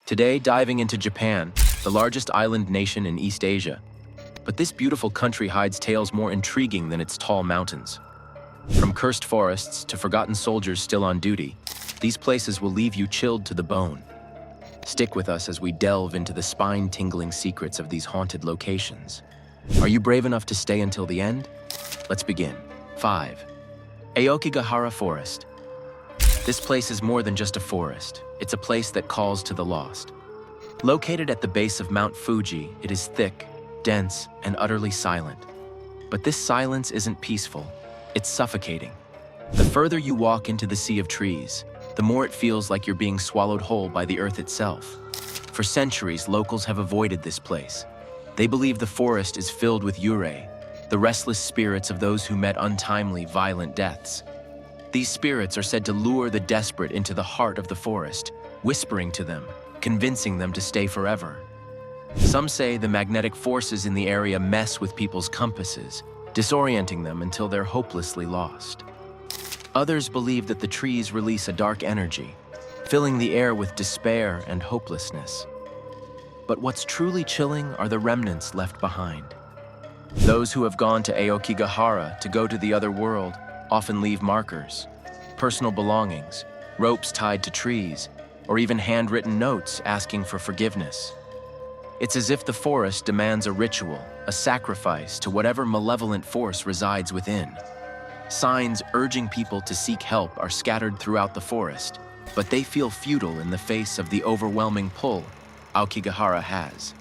Today, diving into Japan, the largest island nation in East Asia. But this beautiful country hides tales more intriguing than its tall mountains. From cursed forests to forgotten soldiers still on duty, these places will leave you chilled to the bone. Stick with us as we delve into the spine-tingling secrets of these haunted locations. Are you brave enough to stay until the end? Let's begin. 5. Aokigahara Forest. This place is more than just a forest. It's a place that calls to the lost. Located at the base of Mount Fuji, it is thick, dense, and utterly silent. But this silence isn't peaceful. It's suffocating. The further you walk into the sea of trees, the more it feels like you're being swallowed whole by the earth itself. For centuries, locals have avoided this place. They believe the forest is filled with eerie, the restless spirits of those who met untimely, violent deaths. These spirits are said to lure the desperate into the heart of the forest, whispering to them, convincing them to stay forever. Some say the magnetic forces in the area mess with people's compasses, disorienting them until they're hopelessly lost. Others believe that the trees release a dark energy, filling the air with despair and hopelessness. But what's truly chilling are the remnants left behind. Those who have gone to Aokigahara to go to the other world often leave markers, personal belongings, ropes tied to trees, or even handwritten notes asking for forgiveness. It's as if the forest demands a ritual, a sacrifice to whatever malevolent force resides within. Signs urging people to seek help are scattered throughout the forest, but they feel futile in the face of the overwhelming pull Aokigahara has.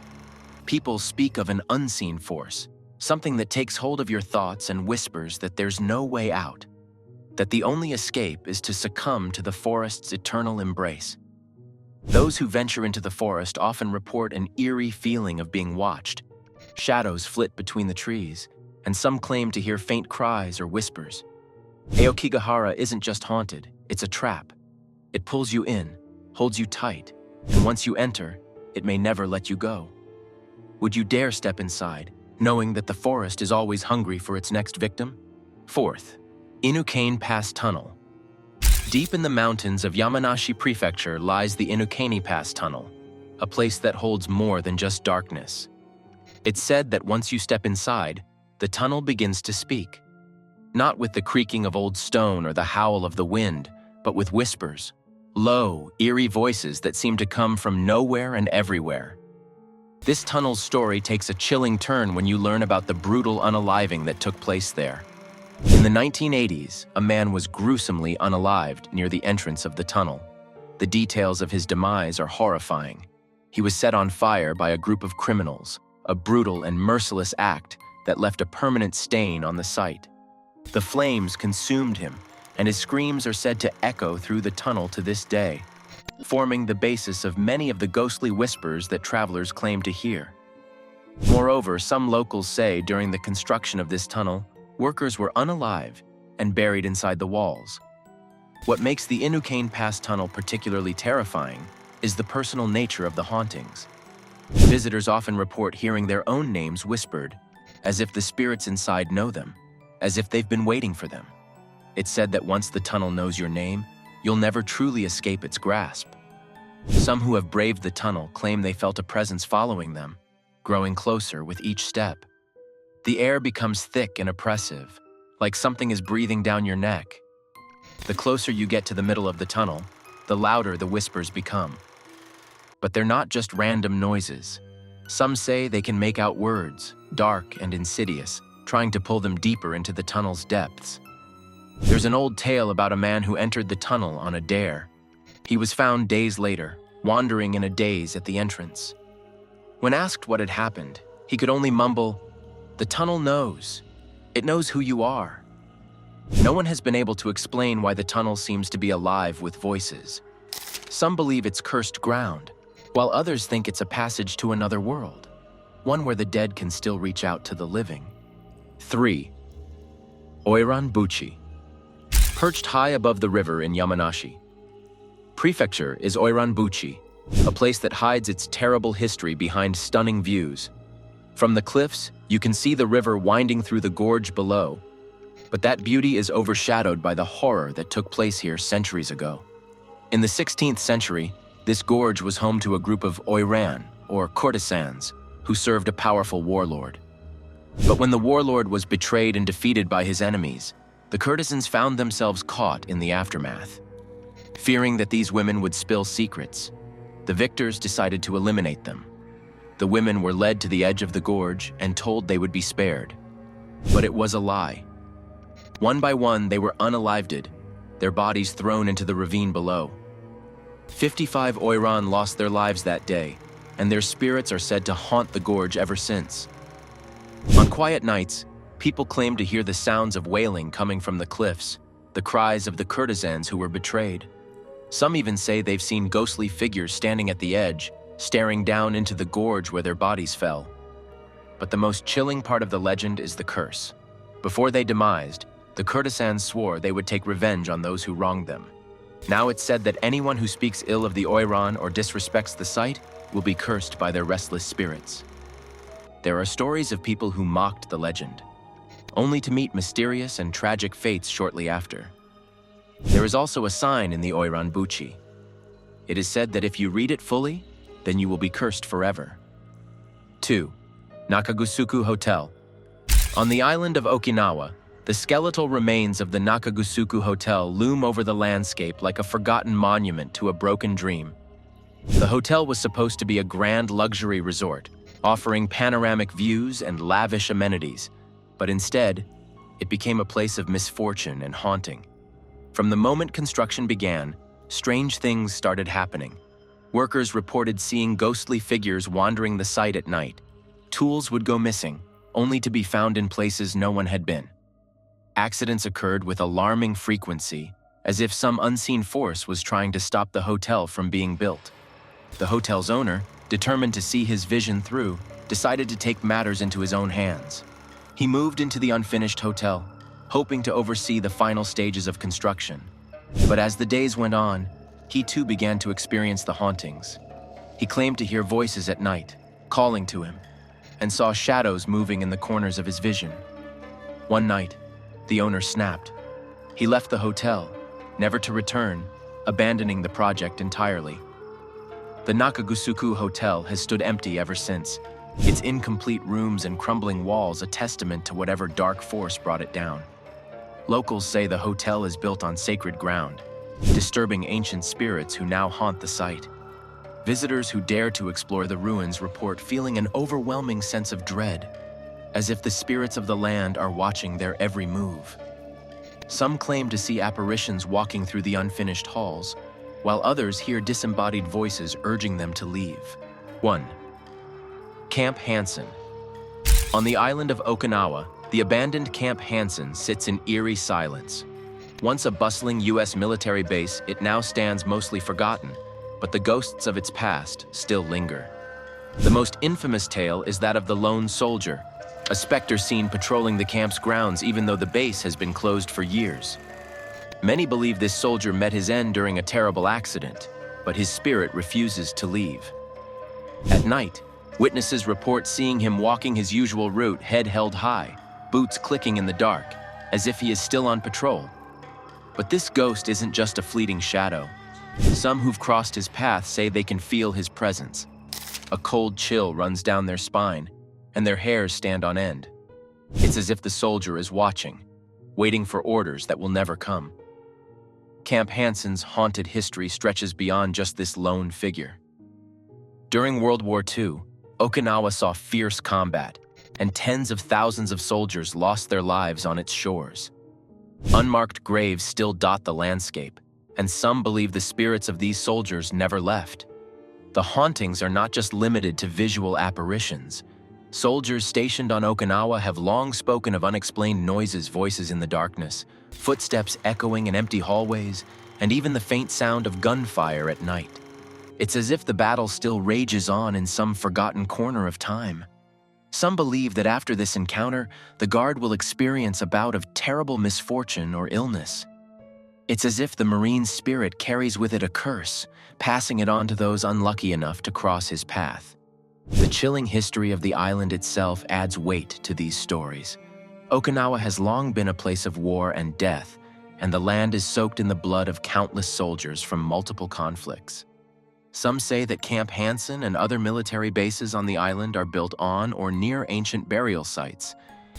People speak of an unseen force, something that takes hold of your thoughts and whispers that there's no way out, that the only escape is to succumb to the forest's eternal embrace. Those who venture into the forest often report an eerie feeling of being watched. Shadows flit between the trees, and some claim to hear faint cries or whispers. Aokigahara isn't just haunted, it's a trap. It pulls you in, holds you tight, and once you enter, it may never let you go. Would you dare step inside, knowing that the forest is always hungry for its next victim? 4th, Inukane Pass Tunnel. Deep in the mountains of Yamanashi Prefecture lies the Inukane Pass Tunnel, a place that holds more than just darkness. It's said that once you step inside, the tunnel begins to speak. Not with the creaking of old stone or the howl of the wind, but with whispers, low, eerie voices that seem to come from nowhere and everywhere. This tunnel's story takes a chilling turn when you learn about the brutal unaliving that took place there. In the 1980s, a man was gruesomely unalived near the entrance of the tunnel. The details of his demise are horrifying. He was set on fire by a group of criminals, a brutal and merciless act that left a permanent stain on the site. The flames consumed him, and his screams are said to echo through the tunnel to this day, forming the basis of many of the ghostly whispers that travelers claim to hear. Moreover, some locals say during the construction of this tunnel, workers were unalive and buried inside the walls. What makes the Inukane Pass Tunnel particularly terrifying is the personal nature of the hauntings. Visitors often report hearing their own names whispered, as if the spirits inside know them, as if they've been waiting for them. It's said that once the tunnel knows your name, you'll never truly escape its grasp. Some who have braved the tunnel claim they felt a presence following them, growing closer with each step. The air becomes thick and oppressive, like something is breathing down your neck. The closer you get to the middle of the tunnel, the louder the whispers become. But they're not just random noises. Some say they can make out words, dark and insidious, trying to pull them deeper into the tunnel's depths. There's an old tale about a man who entered the tunnel on a dare. He was found days later, wandering in a daze at the entrance. When asked what had happened, he could only mumble, "The tunnel knows. It knows who you are." No one has been able to explain why the tunnel seems to be alive with voices. Some believe it's cursed ground, while others think it's a passage to another world, one where the dead can still reach out to the living. 3. Oiran Buchi. Perched high above the river in Yamanashi Prefecture is Oiran Buchi, a place that hides its terrible history behind stunning views. From the cliffs, you can see the river winding through the gorge below, but that beauty is overshadowed by the horror that took place here centuries ago. In the 16th century, This gorge was home to a group of Oiran, or courtesans, who served a powerful warlord. But when the warlord was betrayed and defeated by his enemies, the courtesans found themselves caught in the aftermath. Fearing that these women would spill secrets, the victors decided to eliminate them. The women were led to the edge of the gorge and told they would be spared. But it was a lie. One by one, they were unalived, their bodies thrown into the ravine below. 55 Oiran lost their lives that day, and their spirits are said to haunt the gorge ever since. On quiet nights, people claim to hear the sounds of wailing coming from the cliffs, the cries of the courtesans who were betrayed. Some even say they've seen ghostly figures standing at the edge, staring down into the gorge where their bodies fell. But the most chilling part of the legend is the curse. Before they demised, the courtesans swore they would take revenge on those who wronged them. Now it's said that anyone who speaks ill of the Oiran or disrespects the site will be cursed by their restless spirits. There are stories of people who mocked the legend, only to meet mysterious and tragic fates shortly after. There is also a sign in the Oiran Buchi. It is said that if you read it fully, then you will be cursed forever. 2. Nakagusuku Hotel. On the island of Okinawa, the skeletal remains of the Nakagusuku Hotel loom over the landscape like a forgotten monument to a broken dream. The hotel was supposed to be a grand luxury resort, offering panoramic views and lavish amenities, but instead, it became a place of misfortune and haunting. From the moment construction began, strange things started happening. Workers reported seeing ghostly figures wandering the site at night. Tools would go missing, only to be found in places no one had been. Accidents occurred with alarming frequency, as if some unseen force was trying to stop the hotel from being built. The hotel's owner, determined to see his vision through, decided to take matters into his own hands. He moved into the unfinished hotel, hoping to oversee the final stages of construction. But as the days went on, he too began to experience the hauntings. He claimed to hear voices at night, calling to him, and saw shadows moving in the corners of his vision. One night, the owner snapped. He left the hotel, never to return, abandoning the project entirely. The Nakagusuku Hotel has stood empty ever since, its incomplete rooms and crumbling walls a testament to whatever dark force brought it down. Locals say the hotel is built on sacred ground, disturbing ancient spirits who now haunt the site. Visitors who dare to explore the ruins report feeling an overwhelming sense of dread, as if the spirits of the land are watching their every move. Some claim to see apparitions walking through the unfinished halls, while others hear disembodied voices urging them to leave. 1. Camp Hansen. On the island of Okinawa, the abandoned Camp Hansen sits in eerie silence. Once a bustling U.S. military base, it now stands mostly forgotten, but the ghosts of its past still linger. The most infamous tale is that of the lone soldier, a specter seen patrolling the camp's grounds even though the base has been closed for years. Many believe this soldier met his end during a terrible accident, but his spirit refuses to leave. At night, witnesses report seeing him walking his usual route, head held high, boots clicking in the dark, as if he is still on patrol. But this ghost isn't just a fleeting shadow. Some who've crossed his path say they can feel his presence. A cold chill runs down their spine, and their hairs stand on end. It's as if the soldier is watching, waiting for orders that will never come. Camp Hansen's haunted history stretches beyond just this lone figure. During World War II, Okinawa saw fierce combat, and tens of thousands of soldiers lost their lives on its shores. Unmarked graves still dot the landscape, and some believe the spirits of these soldiers never left. The hauntings are not just limited to visual apparitions. Soldiers stationed on Okinawa have long spoken of unexplained noises, voices in the darkness, footsteps echoing in empty hallways, and even the faint sound of gunfire at night. It's as if the battle still rages on in some forgotten corner of time. Some believe that after this encounter, the guard will experience a bout of terrible misfortune or illness. It's as if the Marine's spirit carries with it a curse, passing it on to those unlucky enough to cross his path. The chilling history of the island itself adds weight to these stories. Okinawa has long been a place of war and death, and the land is soaked in the blood of countless soldiers from multiple conflicts. Some say that Camp Hansen and other military bases on the island are built on or near ancient burial sites,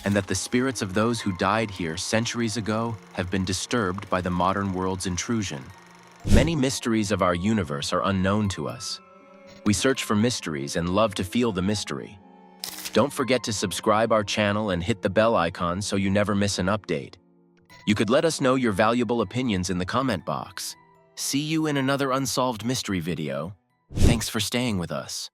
and that the spirits of those who died here centuries ago have been disturbed by the modern world's intrusion. Many mysteries of our universe are unknown to us. We search for mysteries and love to feel the mystery. Don't forget to subscribe our channel and hit the bell icon so you never miss an update. You could let us know your valuable opinions in the comment box. See you in another Unsolved Mystery video. Thanks for staying with us.